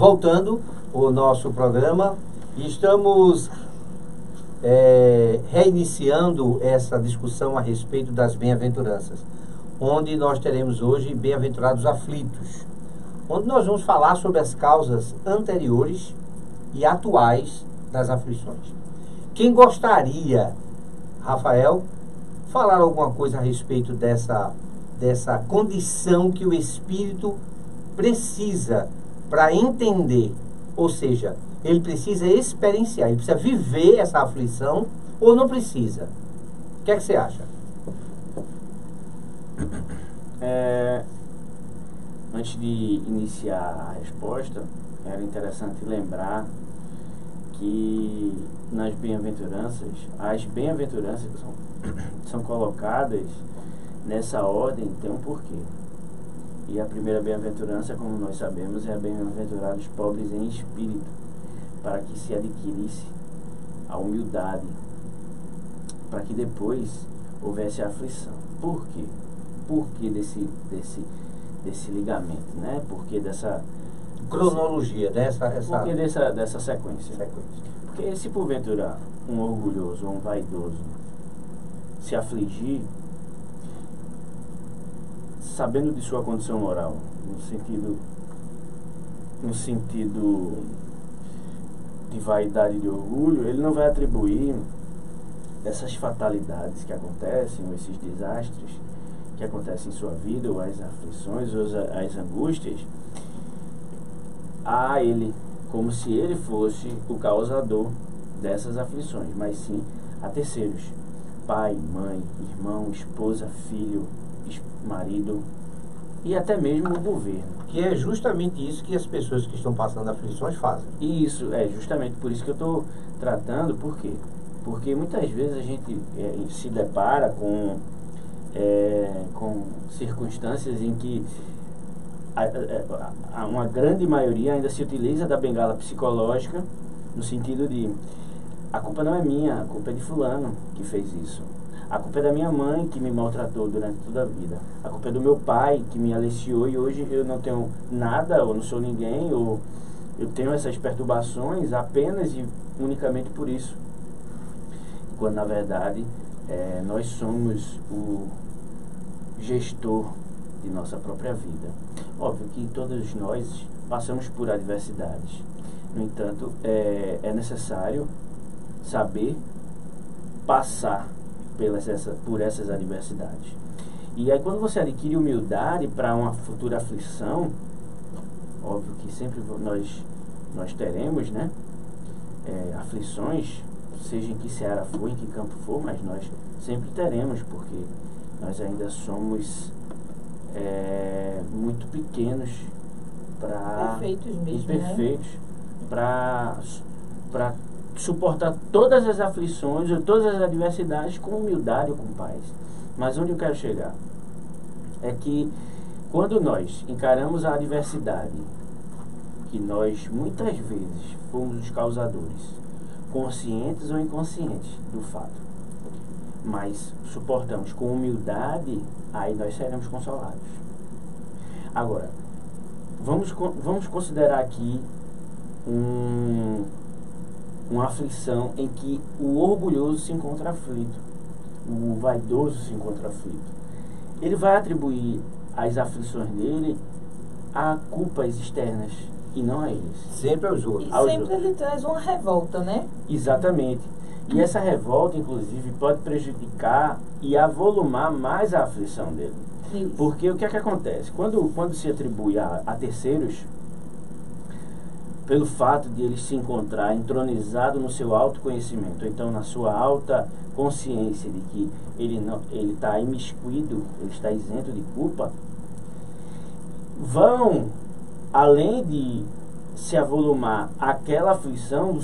Voltando o nosso programa, estamos reiniciando essa discussão a respeito das bem-aventuranças, onde nós teremos hoje bem-aventurados aflitos, onde nós vamos falar sobre as causas anteriores e atuais das aflições. Quem gostaria, Rafael, falar alguma coisa a respeito dessa condição que o espírito precisa para entender, ou seja, ele precisa experienciar, ele precisa viver essa aflição ou não precisa? O que é que você acha? Antes de iniciar a resposta, era interessante lembrar que nas bem-aventuranças, as bem-aventuranças que são colocadas nessa ordem tem um porquê. E a primeira bem-aventurança, como nós sabemos, é a bem-aventurados pobres em espírito, para que se adquirisse a humildade, para que depois houvesse a aflição. Por quê? Por que desse ligamento, né? Por que dessa cronologia, por que dessa sequência? Porque se porventura um orgulhoso ou um vaidoso se afligir, sabendo de sua condição moral, no sentido de vaidade e de orgulho, ele não vai atribuir essas fatalidades que acontecem, ou esses desastres que acontecem em sua vida, ou as aflições, ou as angústias, a ele, como se ele fosse o causador dessas aflições, mas sim a terceiros: pai, mãe, irmão, esposa, filho, marido e até mesmo o governo. Que é justamente isso que as pessoas que estão passando aflições fazem. E isso é justamente por isso que eu estou tratando. Por quê? Porque muitas vezes a gente se depara com circunstâncias em que uma grande maioria ainda se utiliza da bengala psicológica, no sentido de: a culpa não é minha, a culpa é de fulano que fez isso. A culpa é da minha mãe, que me maltratou durante toda a vida. A culpa é do meu pai, que me aliciou e hoje eu não tenho nada, ou não sou ninguém, ou eu tenho essas perturbações apenas e unicamente por isso. Quando, na verdade, nós somos o gestor de nossa própria vida. Óbvio que todos nós passamos por adversidades. No entanto, é necessário saber passar por essas adversidades. E aí, quando você adquire humildade para uma futura aflição, óbvio que sempre nós teremos, né, aflições, seja em que seara for, em que campo for, mas nós sempre teremos, porque nós ainda somos muito pequenos para imperfeitos, para suportar todas as aflições ou todas as adversidades com humildade ou com paz. Mas onde eu quero chegar é que quando nós encaramos a adversidade, que nós muitas vezes fomos os causadores, conscientes ou inconscientes do fato, mas suportamos com humildade, aí nós seremos consolados. Agora, vamos considerar aqui uma aflição em que o orgulhoso se encontra aflito, o vaidoso se encontra aflito. Ele vai atribuir as aflições dele a culpas externas e não a eles. Sempre aos outros. E sempre ele traz uma revolta, né? Exatamente. E essa revolta, inclusive, pode prejudicar e avolumar mais a aflição dele. Isso. Porque o que é que acontece? Quando se atribui a terceiros, pelo fato de ele se encontrar entronizado no seu autoconhecimento, então na sua alta consciência de que ele está imiscuído, ele está isento de culpa, além de se avolumar aquela aflição,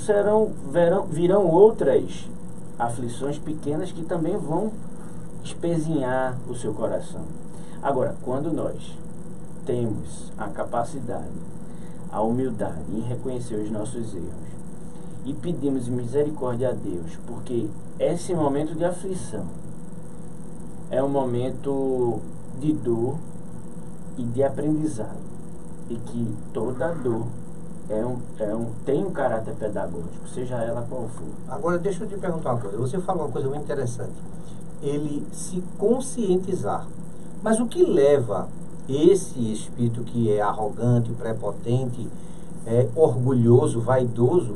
virão outras aflições pequenas que também vão espezinhar o seu coração. Agora, quando nós temos a capacidade, a humildade em reconhecer os nossos erros e pedimos misericórdia a Deus, porque esse momento de aflição é um momento de dor e de aprendizado, e que toda dor tem um caráter pedagógico, seja ela qual for. Agora, deixa eu te perguntar uma coisa. Você falou uma coisa muito interessante. Ele se conscientizar. Mas o que leva esse espírito que é arrogante, prepotente, orgulhoso, vaidoso,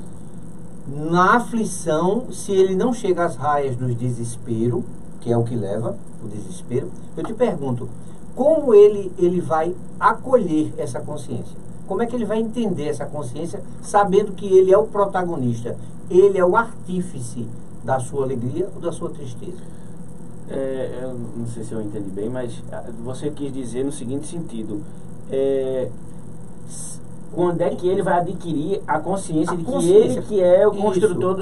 na aflição, se ele não chega às raias do desespero, que é o que leva o desespero, eu te pergunto, como ele vai acolher essa consciência? Como é que ele vai entender essa consciência, sabendo que ele é o protagonista, ele é o artífice da sua alegria ou da sua tristeza? Eu não sei se eu entendi bem, mas você quis dizer no seguinte sentido, quando é que ele vai adquirir a consciência de que ele que é o construtor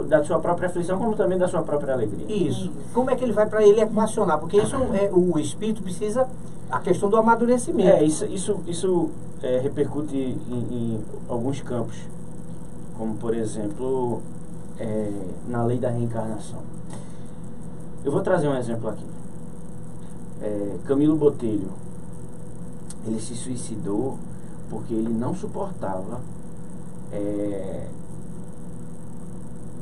da sua própria aflição, como também da sua própria alegria. Isso. Como é que ele vai para ele equacionar? Porque isso o espírito precisa, a questão do amadurecimento. Isso repercute em alguns campos, como por exemplo, na lei da reencarnação. Eu vou trazer um exemplo aqui. Camilo Botelho, ele se suicidou porque ele não suportava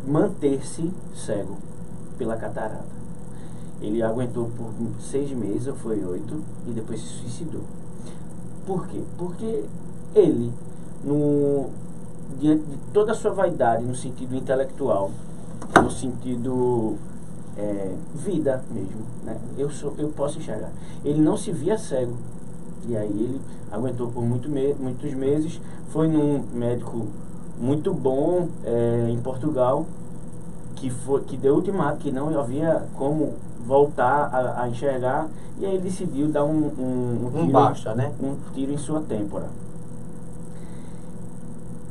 manter-se cego pela catarata. Ele aguentou por 6 meses, ou foi 8, e depois se suicidou. Por quê? Porque ele, diante de toda a sua vaidade, no sentido intelectual, no sentido vida mesmo, né? Eu posso enxergar. Ele não se via cego. E aí ele aguentou por muitos meses, foi num médico muito bom em Portugal, que deu ultimato, que não havia como voltar a enxergar, e aí ele decidiu dar um tiro em sua têmpora.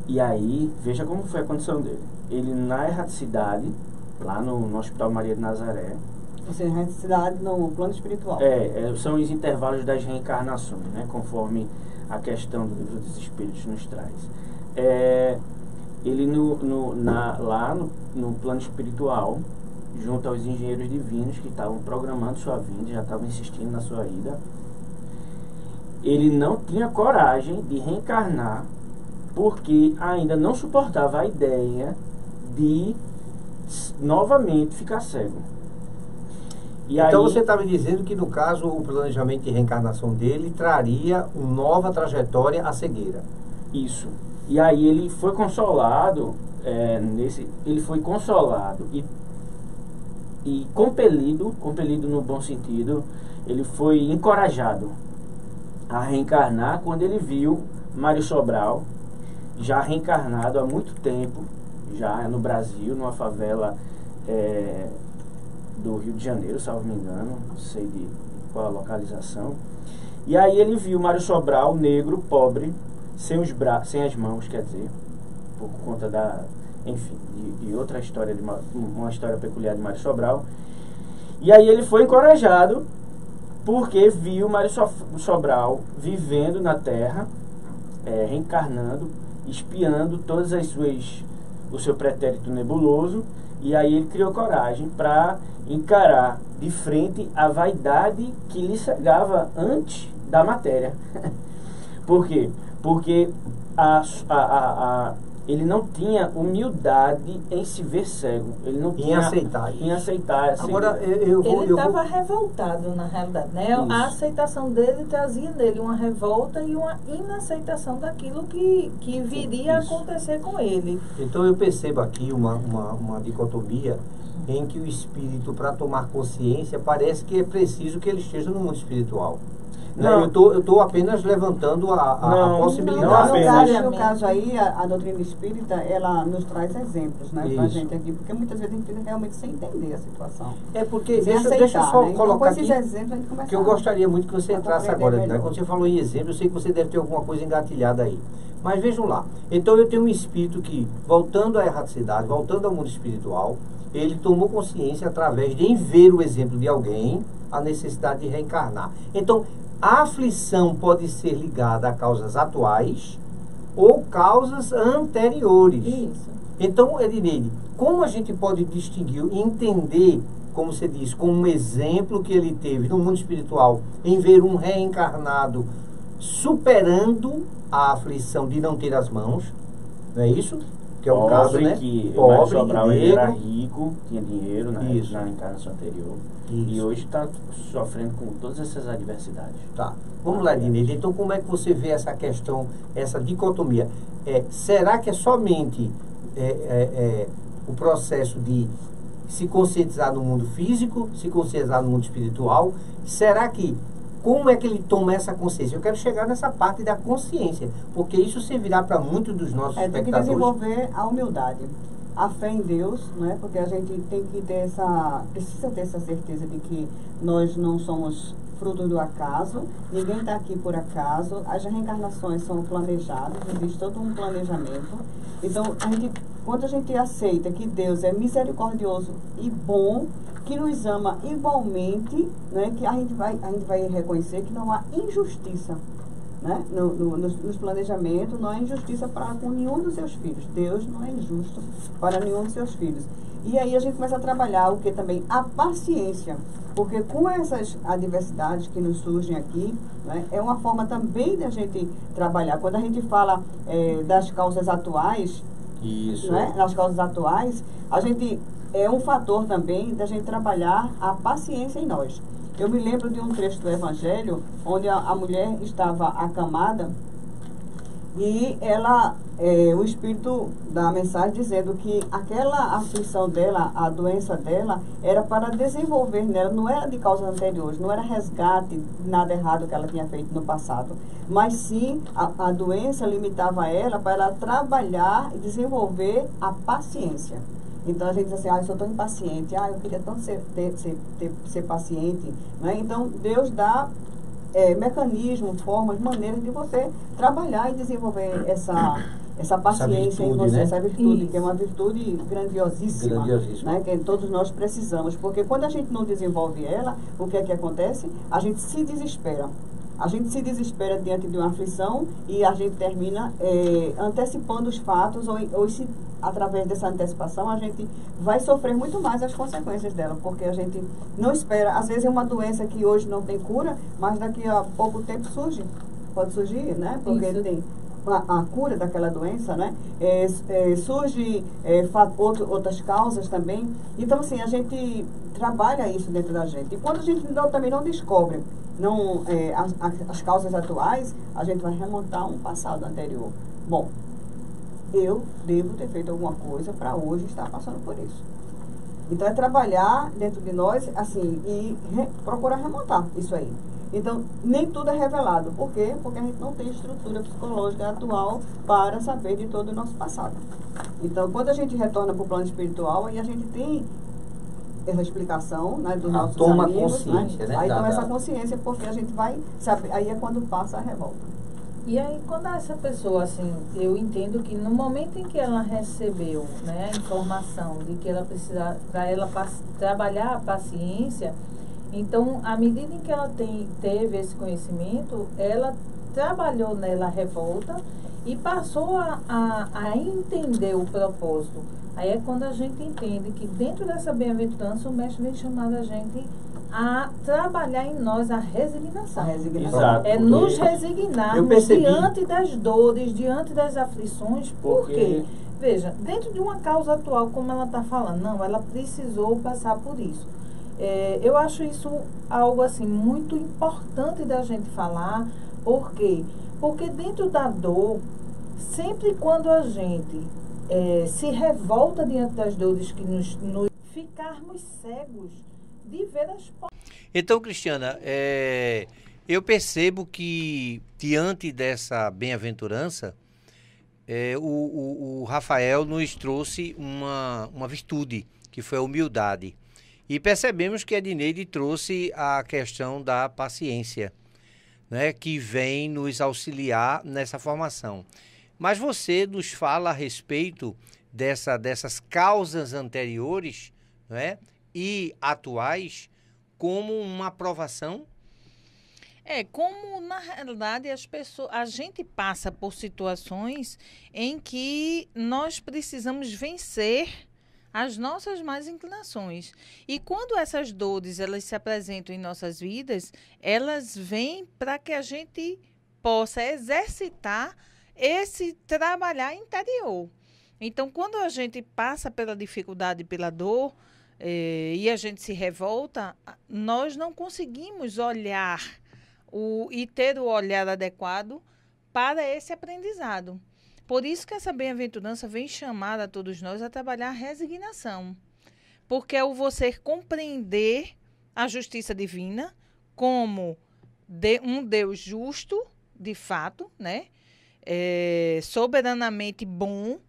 E aí, veja como foi a condição dele. Ele, na erraticidade, lá no Hospital Maria de Nazaré. Ou seja, erraticidade no plano espiritual. São os intervalos das reencarnações, né, conforme a questão dos espíritos nos traz. Ele lá no plano espiritual, junto aos engenheiros divinos que estavam programando sua vinda, já estavam insistindo na sua ida, ele não tinha coragem de reencarnar porque ainda não suportava a ideia de novamente ficar cego. E então aí, você está me dizendo que no caso o planejamento de reencarnação dele traria uma nova trajetória à cegueira. Isso. E aí ele foi consolado, ele foi consolado e compelido no bom sentido, ele foi encorajado a reencarnar quando ele viu Mário Sobral, já reencarnado há muito tempo, já no Brasil, numa favela do Rio de Janeiro, salvo me engano, não sei de qual a localização. E aí ele viu Mário Sobral, negro, pobre, sem as mãos, quer dizer, por conta de outra história, uma história peculiar de Mário Sobral. E aí ele foi encorajado porque viu Mário Sobral vivendo na Terra, reencarnando, espiando todas o seu pretérito nebuloso. E aí ele criou coragem para encarar de frente a vaidade que lhe cegava antes da matéria. Por quê? Porque ele não tinha humildade em se ver cego. Ele não tinha em aceitar. Agora, ele estava revoltado, na realidade, né? Isso. A aceitação dele trazia nele uma revolta e uma inaceitação daquilo que viria a acontecer com ele. Então eu percebo aqui uma dicotomia em que o espírito, para tomar consciência, parece que é preciso que ele esteja no mundo espiritual. Não, eu estou apenas levantando a possibilidade. No caso aí, a doutrina espírita, ela nos traz exemplos, né, pra gente aqui, porque muitas vezes a gente fica realmente sem entender a situação. Porque, deixa eu só colocar aqui, exemplos, a gente começa que eu gostaria muito que você entrasse agora. Né? Quando você falou em exemplo, eu sei que você deve ter alguma coisa engatilhada aí. Mas vejam lá, então eu tenho um espírito que, voltando à erraticidade, voltando ao mundo espiritual, ele tomou consciência através de ver o exemplo de alguém, a necessidade de reencarnar. Então, a aflição pode ser ligada a causas atuais ou causas anteriores. Isso. Então, Edneide, como a gente pode distinguir e entender, como você diz, com um exemplo que ele teve no mundo espiritual, em ver um reencarnado superando a aflição de não ter as mãos, não é isso? Que é o caso, né? Que pobre, Sobral ele era negro. rico, tinha dinheiro na encarnação anterior. E hoje está sofrendo com todas essas adversidades. Tá. Vamos lá, Dineide. Então, como é que você vê essa questão, essa dicotomia? Será que é somente o processo de se conscientizar no mundo físico, se conscientizar no mundo espiritual? Será que, como é que ele toma essa consciência? Eu quero chegar nessa parte da consciência, porque isso servirá para muitos dos nossos Tem que espectadores. desenvolver a humildade, a fé em Deus, né? Porque a gente tem que ter precisa ter essa certeza de que nós não somos fruto do acaso, ninguém está aqui por acaso, as reencarnações são planejadas, existe todo um planejamento. Então, quando a gente aceita que Deus é misericordioso e bom, que nos ama igualmente, né, que a gente vai reconhecer que não há injustiça, né, nos planejamentos, não há injustiça para com nenhum dos seus filhos. Deus não é injusto para nenhum dos seus filhos. E aí a gente começa a trabalhar o que também? A paciência. Porque com essas adversidades que nos surgem aqui, né, é uma forma também de a gente trabalhar. Quando a gente fala das causas atuais, isso, né, nas causas atuais, a gente é um fator também da gente trabalhar a paciência em nós. Eu me lembro de um trecho do Evangelho onde a mulher estava acamada e o Espírito dá a mensagem dizendo que aquela aflição dela, a doença dela, era para desenvolver nela, não era de causas anteriores, não era resgate de nada errado que ela tinha feito no passado, mas sim a doença limitava ela para ela trabalhar e desenvolver a paciência. Então a gente diz assim, eu sou tão impaciente, eu queria tanto ser paciente, né? Então Deus dá mecanismos, formas, maneiras de você trabalhar e desenvolver essa paciência em você, né? Essa virtude, que é uma virtude grandiosíssima. Né? Que todos nós precisamos, porque quando a gente não desenvolve ela, o que é que acontece? A gente se desespera. A gente se desespera diante de uma aflição e a gente termina antecipando os fatos ou se através dessa antecipação a gente vai sofrer muito mais as consequências dela, porque a gente não espera. Às vezes é uma doença que hoje não tem cura, mas daqui a pouco tempo pode surgir, né? Porque ele tem a cura daquela doença, né? Surge outras causas também. Então, assim, a gente trabalha isso dentro da gente. E quando a gente também não descobre as causas atuais, a gente vai remontar um passado anterior. Bom, eu devo ter feito alguma coisa para hoje estar passando por isso. Então, é trabalhar dentro de nós, assim, e procurar remontar isso aí. Então, nem tudo é revelado. Por quê? Porque a gente não tem estrutura psicológica atual para saber de todo o nosso passado. Então, quando a gente retorna para o plano espiritual, aí a gente tem essa explicação, né, dos nossos toma amigos, consciência, né? Aí toma essa consciência, porque a gente vai saber, aí é quando passa a revolta. E aí, quando essa pessoa, assim, eu entendo que no momento em que ela recebeu, né, a informação de que ela precisa, para ela trabalhar a paciência, então, à medida em que ela teve esse conhecimento, ela trabalhou nela a revolta e passou a entender o propósito. Aí é quando a gente entende que dentro dessa bem-aventurança o mestre vem chamando a gente a trabalhar em nós a resignação. Exato, nos resignarmos diante das dores, diante das aflições. Por quê? Veja, dentro de uma causa atual, como ela está falando, não, ela precisou passar por isso. Eu acho isso algo assim muito importante da gente falar. Por quê? Porque dentro da dor, sempre quando a gente se revolta diante das dores que nos ficarmos cegos de ver as. Então, Cristiana, eu percebo que diante dessa bem-aventurança, o Rafael nos trouxe uma virtude, que foi a humildade. E percebemos que a Dineide trouxe a questão da paciência, né, que vem nos auxiliar nessa formação. Mas você nos fala a respeito dessas causas anteriores, né, e atuais como uma aprovação? Como na realidade a gente passa por situações em que nós precisamos vencer as nossas más inclinações. E quando essas dores elas se apresentam em nossas vidas, elas vêm para que a gente possa exercitar esse trabalhar interior. Então, quando a gente passa pela dificuldade, pela dor, e a gente se revolta, nós não conseguimos olhar e ter o olhar adequado para esse aprendizado. Por isso que essa bem-aventurança vem chamar a todos nós a trabalhar a resignação. Porque é o você compreender a justiça divina como um Deus justo, de fato, né? Soberanamente bom,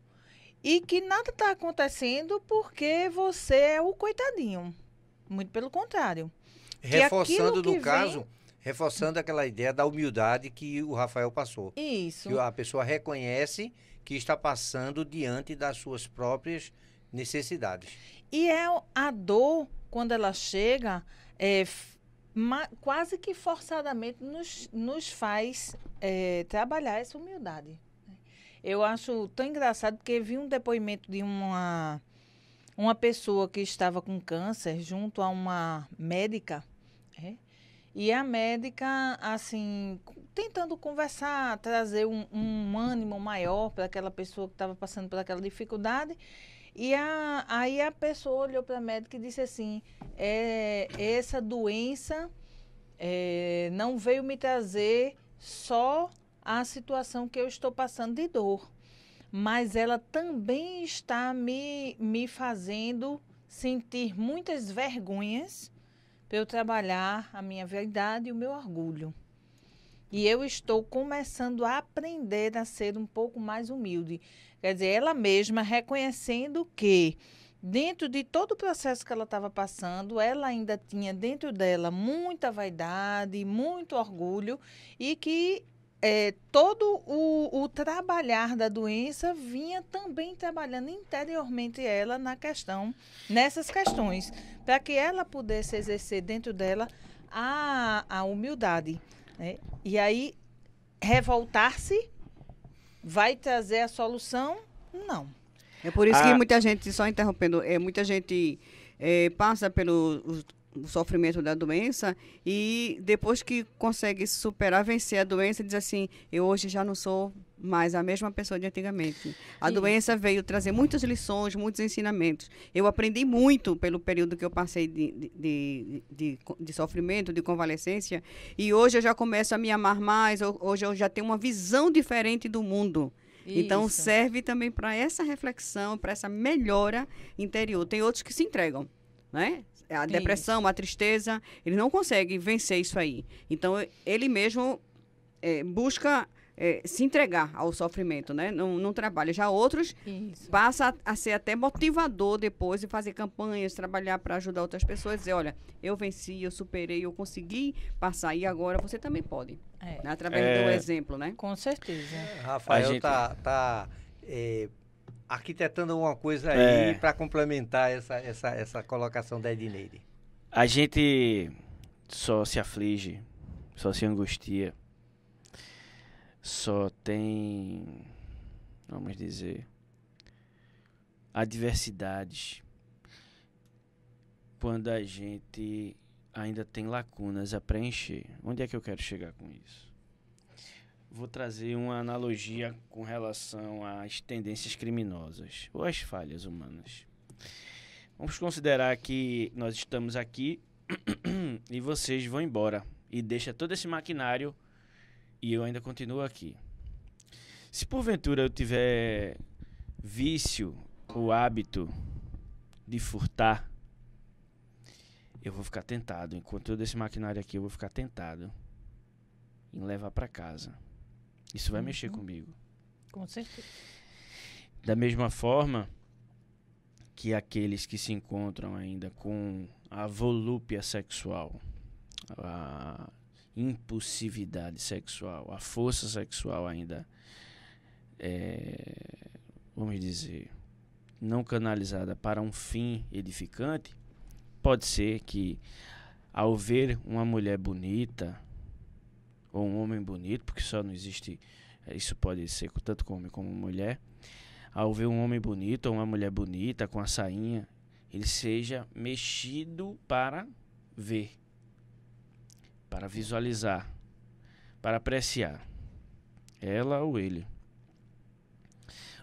e que nada está acontecendo porque você é o coitadinho. Muito pelo contrário. Reforçando, no caso, reforçando aquela ideia da humildade que o Rafael passou. Isso. Que a pessoa reconhece que está passando diante das suas próprias necessidades. E a dor, quando ela chega, quase que forçadamente nos faz trabalhar essa humildade. Eu acho tão engraçado porque vi um depoimento de uma pessoa que estava com câncer junto a uma médica, e a médica, assim, tentando conversar, trazer um ânimo maior para aquela pessoa que estava passando por aquela dificuldade. E aí a pessoa olhou para a médica e disse assim, essa doença não veio me trazer só a situação que eu estou passando de dor, mas ela também está me fazendo sentir muitas vergonhas para eu trabalhar a minha verdade e o meu orgulho. E eu estou começando a aprender a ser um pouco mais humilde. Quer dizer, ela mesma reconhecendo que, dentro de todo o processo que ela estava passando, ela ainda tinha dentro dela muita vaidade, muito orgulho, e que todo o trabalhar da doença vinha também trabalhando interiormente ela nessas questões, para que ela pudesse exercer dentro dela a humildade. Né? E aí, revoltar-se vai trazer a solução? Não. É por isso que muita gente, só interrompendo, muita gente passa pelo o sofrimento da doença e depois que consegue superar, vencer a doença, diz assim, eu hoje já não sou mais a mesma pessoa de antigamente. A doença veio trazer muitas lições, muitos ensinamentos. Eu aprendi muito pelo período que eu passei de sofrimento, de convalescência, e hoje eu já começo a me amar mais, hoje eu já tenho uma visão diferente do mundo. Então, serve também para essa reflexão, para essa melhora interior. Tem outros que se entregam, né? A depressão, a tristeza, ele não consegue vencer isso aí. Então, ele mesmo busca se entregar ao sofrimento, né? Não trabalha. Já outros passa a ser até motivador depois de fazer campanhas, trabalhar para ajudar outras pessoas, dizer, olha, eu venci, eu superei, eu consegui passar, e agora você também pode. Né? Através do exemplo, né? Com certeza. Rafael tá arquitetando uma coisa aí para complementar essa colocação da Edneide. A gente só se aflige, só se angustia, só tem, vamos dizer, adversidades quando a gente ainda tem lacunas a preencher. Onde é que eu quero chegar com isso? Vou trazer uma analogia com relação às tendências criminosas ou às falhas humanas. Vamos considerar que nós estamos aqui e vocês vão embora e deixa todo esse maquinário e eu ainda continuo aqui. Se porventura eu tiver vício ou hábito de furtar, eu vou ficar tentado. Enquanto todo esse maquinário aqui, eu vou ficar tentado em levar para casa. Isso vai mexer comigo. Com certeza. Da mesma forma que aqueles que se encontram ainda com a volúpia sexual, a impulsividade sexual, a força sexual ainda, vamos dizer, não canalizada para um fim edificante, pode ser que ao ver uma mulher bonita ou um homem bonito, porque só não existe, isso pode ser tanto com homem como mulher, ao ver um homem bonito ou uma mulher bonita com a sainha, ele seja mexido para ver, para visualizar, para apreciar. ela ou ele.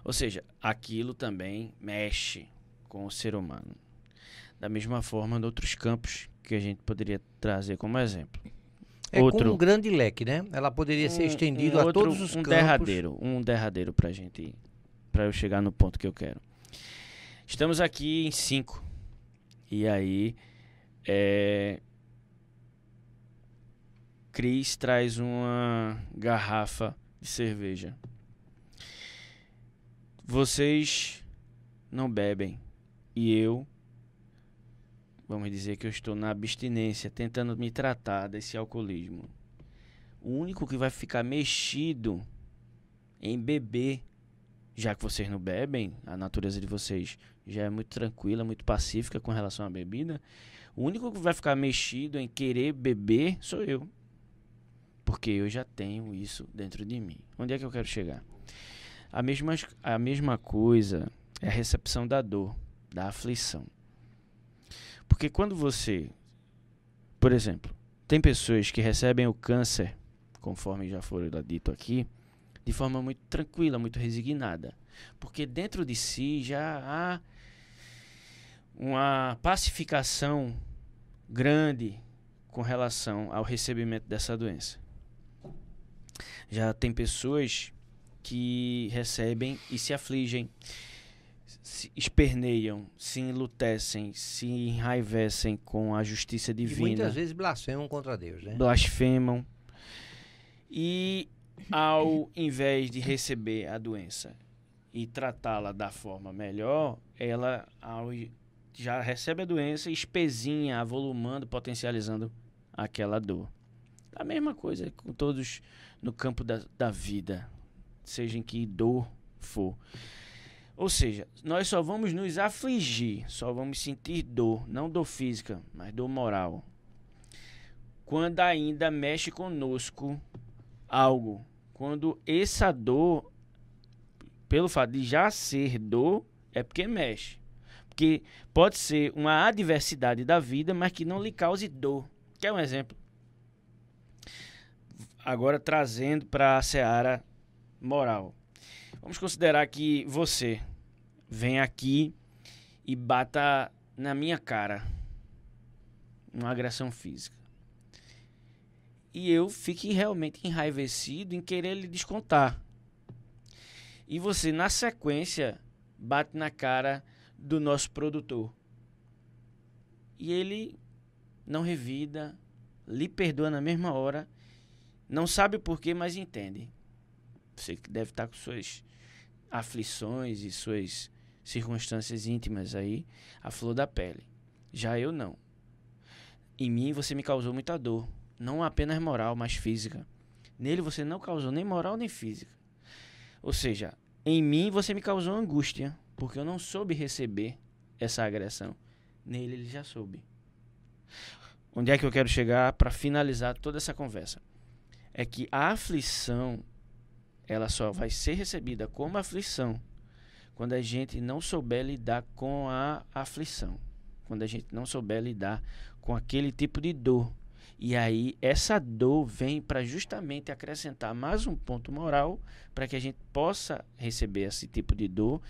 Ou seja, aquilo também mexe com o ser humano. Da mesma forma, em outros campos que a gente poderia trazer como exemplo. É com um grande leque, né? Ela poderia ser estendido a todos os campos. Um derradeiro pra gente, pra eu chegar no ponto que eu quero. Estamos aqui em 5. E aí, Cris traz uma garrafa de cerveja. Vocês não bebem. E eu, vamos dizer que eu estou na abstinência, tentando me tratar desse alcoolismo. O único que vai ficar mexido em beber, já que vocês não bebem, a natureza de vocês já é muito tranquila, muito pacífica com relação à bebida, o único que vai ficar mexido em querer beber sou eu. Porque eu já tenho isso dentro de mim. Onde é que eu quero chegar? A mesma coisa é a recepção da dor, da aflição. Porque quando você, por exemplo, tem pessoas que recebem o câncer, conforme já foi dito aqui, de forma muito tranquila, muito resignada. Porque dentro de si já há uma pacificação grande com relação ao recebimento dessa doença. Já tem pessoas que recebem e se afligem, se esperneiam, se enlutecem, se enraivecem com a justiça divina. E muitas vezes blasfemam contra Deus, né? Blasfemam. E ao invés de receber a doença e tratá-la da forma melhor, ela já recebe a doença, espezinha, avolumando, potencializando aquela dor. A mesma coisa com todos no campo da vida, seja em que dor for. Ou seja, nós só vamos nos afligir, só vamos sentir dor, não dor física, mas dor moral, quando ainda mexe conosco algo. Quando essa dor, pelo fato de já ser dor, é porque mexe. Porque pode ser uma adversidade da vida, mas que não lhe cause dor. Quer um exemplo? Agora trazendo para a seara moral. Vamos considerar que você vem aqui e bata na minha cara uma agressão física. E eu fique realmente enraivecido em querer lhe descontar. E você, na sequência, bate na cara do nosso produtor. E ele não revida, lhe perdoa na mesma hora, não sabe o porquê, mas entende. Você que deve estar com suas aflições e suas circunstâncias íntimas aí, à flor da pele. Já eu não. Em mim você me causou muita dor, não apenas moral, mas física. Nele você não causou nem moral nem física. Ou seja, em mim você me causou angústia, porque eu não soube receber essa agressão. Nele ele já soube. Onde é que eu quero chegar para finalizar toda essa conversa? É que a aflição, ela só vai ser recebida como aflição quando a gente não souber lidar com a aflição. Quando a gente não souber lidar com aquele tipo de dor. E aí essa dor vem para justamente acrescentar mais um ponto moral para que a gente possa receber esse tipo de dor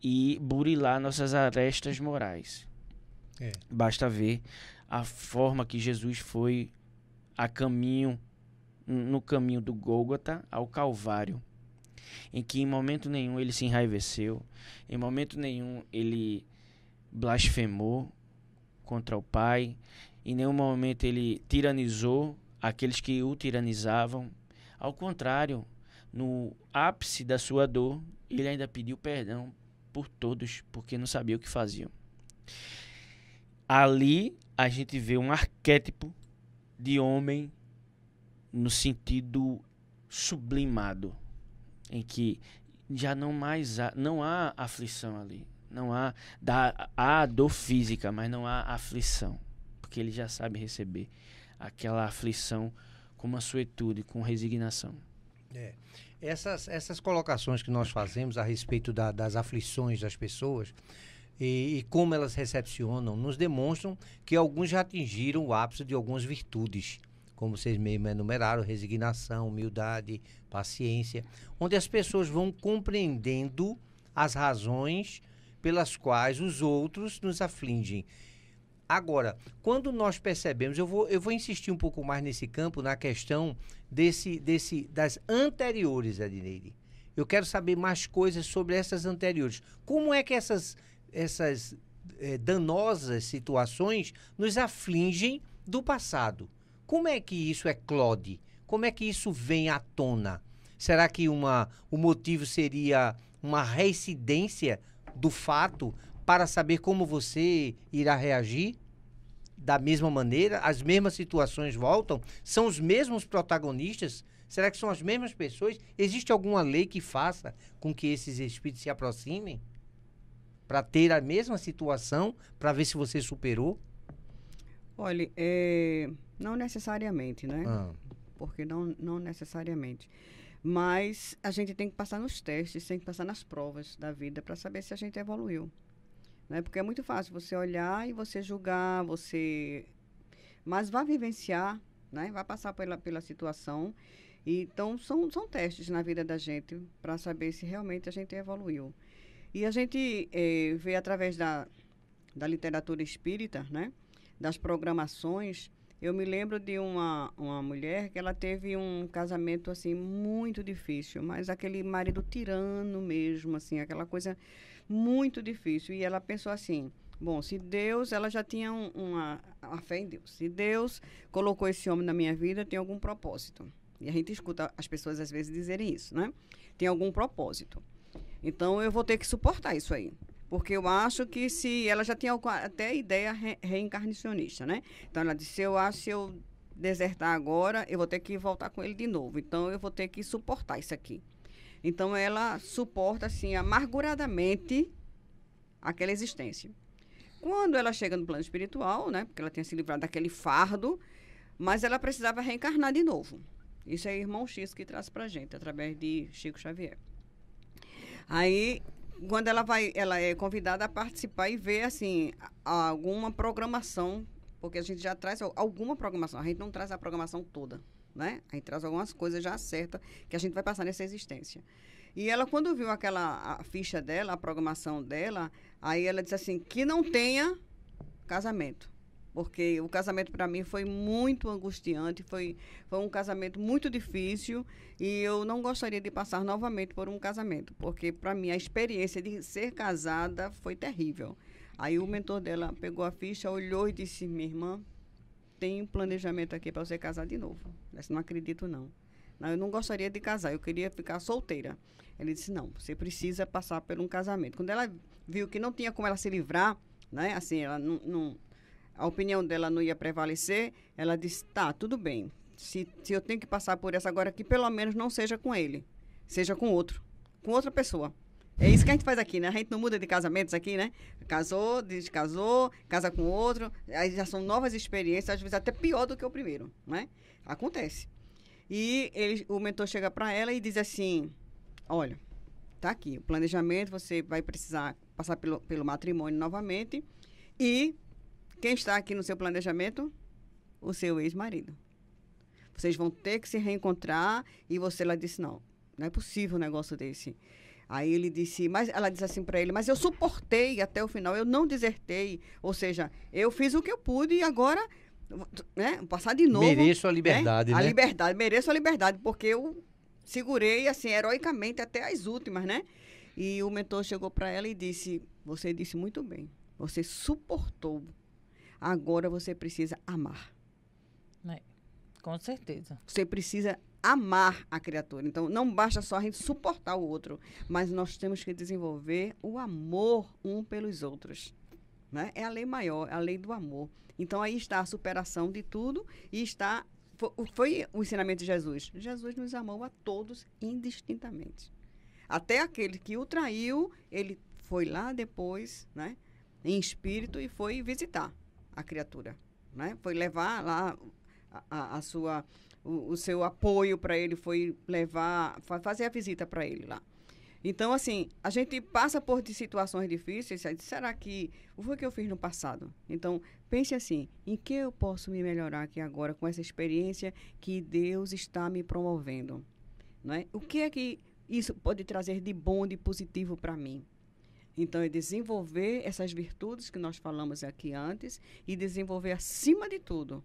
e burilar nossas arestas morais. Basta ver a forma que Jesus foi no caminho do Gólgota ao Calvário, em que em momento nenhum ele se enraiveceu, em momento nenhum ele blasfemou contra o Pai, em nenhum momento ele tiranizou aqueles que o tiranizavam. Ao contrário, no ápice da sua dor, ele ainda pediu perdão por todos, porque não sabia o que faziam. Ali a gente vê um arquétipo de homem no sentido sublimado, em que já não há aflição ali, há dor física, mas não há aflição, porque ele já sabe receber aquela aflição com mansuetude, com resignação. Essas colocações que nós fazemos a respeito das aflições das pessoas e como elas recepcionam, nos demonstram que alguns já atingiram o ápice de algumas virtudes, como vocês mesmo enumeraram, resignação, humildade, paciência, onde as pessoas vão compreendendo as razões pelas quais os outros nos afligem. Agora, quando nós percebemos, eu vou insistir um pouco mais nesse campo, na questão das anteriores, Edneide. Eu quero saber mais coisas sobre essas anteriores. Como é que essas danosas situações nos afligem do passado? Como é que isso eclode? Como é que isso vem à tona? Será que o motivo seria uma reincidência do fato para saber como você irá reagir? Da mesma maneira, as mesmas situações voltam? São os mesmos protagonistas? Será que são as mesmas pessoas? Existe alguma lei que faça com que esses espíritos se aproximem? Para ter a mesma situação, para ver se você superou? Olha, não necessariamente, né? Porque não necessariamente. Mas a gente tem que passar nos testes, tem que passar nas provas da vida para saber se a gente evoluiu. Né? Porque é muito fácil você olhar e você julgar, mas vai vivenciar, né? Vai passar pela situação. Então, são testes na vida da gente para saber se realmente a gente evoluiu. E a gente vê através da literatura espírita, né? Das programações. Eu me lembro de uma mulher que ela teve um casamento assim muito difícil, mas aquele marido tirano mesmo, assim, aquela coisa muito difícil. E ela pensou assim: bom, se Deus, ela já tinha a fé em Deus. Se Deus colocou esse homem na minha vida, tem algum propósito. E a gente escuta as pessoas às vezes dizerem isso, né? Tem algum propósito. Então eu vou ter que suportar isso aí. Porque eu acho que se ela já tinha até ideia reencarnacionista, né? Então ela disse: se eu desertar agora, eu vou ter que voltar com ele de novo. Então eu vou ter que suportar isso aqui. Então ela suporta assim amarguradamente aquela existência. Quando ela chega no plano espiritual, né? Porque ela tinha se livrado daquele fardo, mas ela precisava reencarnar de novo. Isso é o Irmão X que traz pra gente, através de Chico Xavier. Aí, quando ela é convidada a participar e ver, assim, alguma programação, porque a gente já traz alguma programação, a gente não traz a programação toda, né? A gente traz algumas coisas já certas que a gente vai passar nessa existência. E ela, quando viu a ficha dela, a programação dela, aí ela disse assim, que não tenha casamento. Porque o casamento para mim foi muito angustiante, foi um casamento muito difícil e eu não gostaria de passar novamente por um casamento, porque para mim a experiência de ser casada foi terrível. Aí o mentor dela pegou a ficha, olhou e disse: minha irmã, tem um planejamento aqui para você casar de novo. Eu disse: não acredito não. Não, eu não gostaria de casar, eu queria ficar solteira. Ele disse: não, você precisa passar por um casamento. Quando ela viu que não tinha como ela se livrar, né, assim, ela não a opinião dela não ia prevalecer, ela disse: tá, tudo bem. Se eu tenho que passar por essa agora, que pelo menos não seja com ele, seja com outra pessoa. É isso que a gente faz aqui, né? A gente não muda de casamentos aqui, né? Casou, descasou, casa com outro, aí já são novas experiências, às vezes até pior do que o primeiro, né? Acontece. E o mentor chega para ela e diz assim: olha, tá aqui, o planejamento, você vai precisar passar pelo matrimônio novamente e quem está aqui no seu planejamento? O seu ex-marido. Vocês vão ter que se reencontrar. E ela disse: não é possível um negócio desse. Aí ela disse assim para ele: mas eu suportei até o final, eu não desertei. Ou seja, eu fiz o que eu pude e agora, né, passar de novo. Mereço a liberdade, né? A liberdade, mereço a liberdade, porque eu segurei, assim, heroicamente até as últimas, né? E o mentor chegou para ela e disse: você disse muito bem, você suportou. Agora você precisa amar. Com certeza. Você precisa amar a criatura. Então, não basta só a gente suportar o outro, mas nós temos que desenvolver o amor um pelos outros. Né? É a lei maior, a lei do amor. Então, aí está a superação de tudo e foi o ensinamento de Jesus. Jesus nos amou a todos indistintamente. Até aquele que o traiu, ele foi lá depois, né, em espírito, e foi visitar a criatura, né? Foi levar lá o seu apoio para ele, foi levar, fazer a visita para ele lá. Então, assim, a gente passa por situações difíceis, será que o que foi que eu fiz no passado? Então, pense assim, em que eu posso me melhorar aqui agora com essa experiência que Deus está me promovendo? Não é? O que é que isso pode trazer de bom, de positivo para mim? Então, é desenvolver essas virtudes que nós falamos aqui antes e desenvolver, acima de tudo,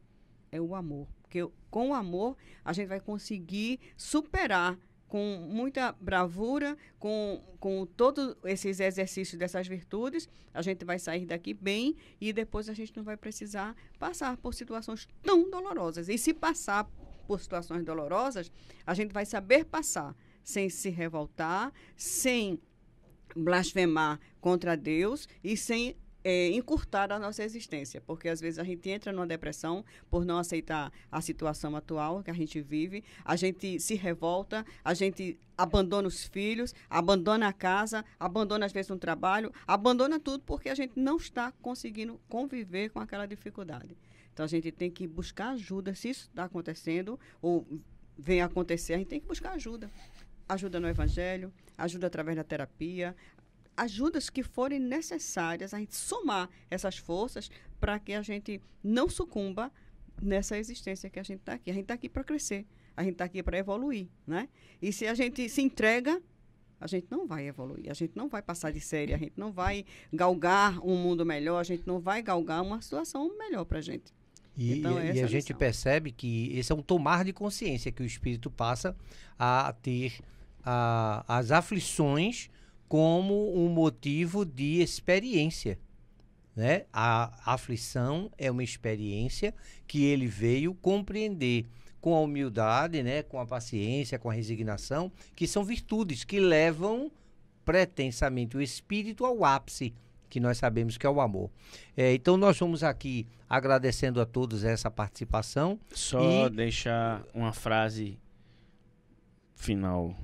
é o amor. Porque com o amor, a gente vai conseguir superar com muita bravura, com todos esses exercícios dessas virtudes, a gente vai sair daqui bem e depois a gente não vai precisar passar por situações tão dolorosas. E se passar por situações dolorosas, a gente vai saber passar sem se revoltar, sem blasfemar contra Deus e sem encurtar a nossa existência, porque às vezes a gente entra numa depressão por não aceitar a situação atual que a gente vive, a gente se revolta, a gente abandona os filhos, abandona a casa, abandona às vezes um trabalho, abandona tudo porque a gente não está conseguindo conviver com aquela dificuldade. Então a gente tem que buscar ajuda, se isso está acontecendo ou vem acontecer, a gente tem que buscar ajuda. Ajuda no Evangelho, ajuda através da terapia, ajudas que forem necessárias, a gente somar essas forças para que a gente não sucumba nessa existência que a gente está aqui. A gente está aqui para crescer, a gente está aqui para evoluir, né? E se a gente se entrega, a gente não vai evoluir, a gente não vai passar de série, a gente não vai galgar um mundo melhor, a gente não vai galgar uma situação melhor para a gente. Então, e a gente percebe que esse é um tomar de consciência que o Espírito passa a ter as aflições como um motivo de experiência, né? A aflição é uma experiência que ele veio compreender com a humildade, né? Com a paciência, com a resignação, que são virtudes que levam pretensamente o espírito ao ápice, que nós sabemos que é o amor. Então nós vamos aqui agradecendo a todos essa participação. Só deixar uma frase final.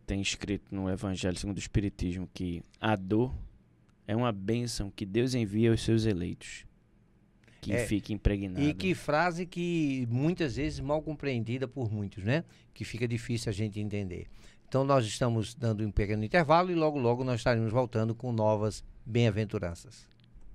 Tem escrito no Evangelho segundo o Espiritismo que a dor é uma bênção que Deus envia aos seus eleitos. Que fique impregnado. E que frase que muitas vezes mal compreendida por muitos, né? Que fica difícil a gente entender. Então nós estamos dando um pequeno intervalo e logo logo nós estaremos voltando com novas bem-aventuranças.